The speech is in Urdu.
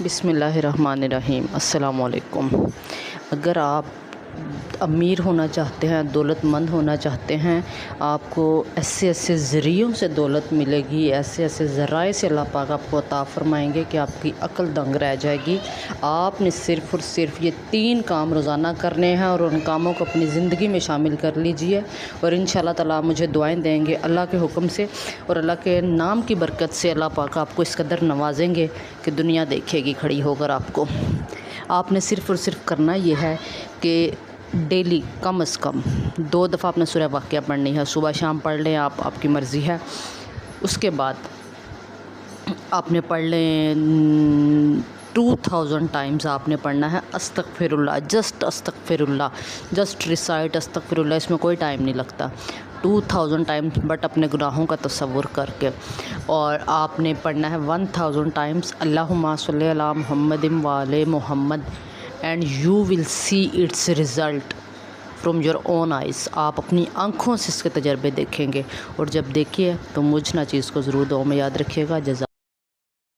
بسم اللہ الرحمن الرحیم۔ السلام علیکم۔ اگر آپ امیر ہونا چاہتے ہیں، دولت مند ہونا چاہتے ہیں، آپ کو ایسے ایسے ذریعوں سے دولت ملے گی، ایسے ایسے ذرائع سے اللہ پاک آپ کو عطا فرمائیں گے کہ آپ کی عقل دنگ رہ جائے گی۔ آپ نے صرف اور صرف یہ 3 کام روزانہ کرنے ہیں اور ان کاموں کو اپنی زندگی میں شامل کر لیجئے، اور انشاءاللہ تعالیٰ مجھے دعائیں دیں گے اللہ کے حکم سے، اور اللہ کے نام کی برکت سے اللہ پاک آپ کو اس قدر نوازیں گے کہ دنیا دیکھے گی کھڑی ہو کر آپ کو۔ آپ نے صرف اور صرف کرنا یہ ہے کہ ڈیلی کم از کم 2 دفعہ اپنا سورہ واقعہ پڑھنی ہے، صبح شام پڑھ لیں آپ کی مرضی ہے۔ اس کے بعد آپ نے پڑھ لیں 2000 ٹائمز آپ نے پڑھنا ہے استغفر اللہ، استغفر اللہ، جسٹ ریسائٹ استغفر اللہ، اس میں کوئی ٹائم نہیں لگتا۔ 2000 ٹائمز، بٹ اپنے گناہوں کا تصور کر کے، اور آپ نے پڑھنا ہے 1000 ٹائمز اللہم صلی علی محمد وآل محمد، and you will see its result from your own eyes. آپ اپنی آنکھوں سے اس کے تجربے دیکھیں گے، اور جب دیکھیے تو مجھ نہ چیز کو ضرور دعاؤں میں یاد رکھیے گا۔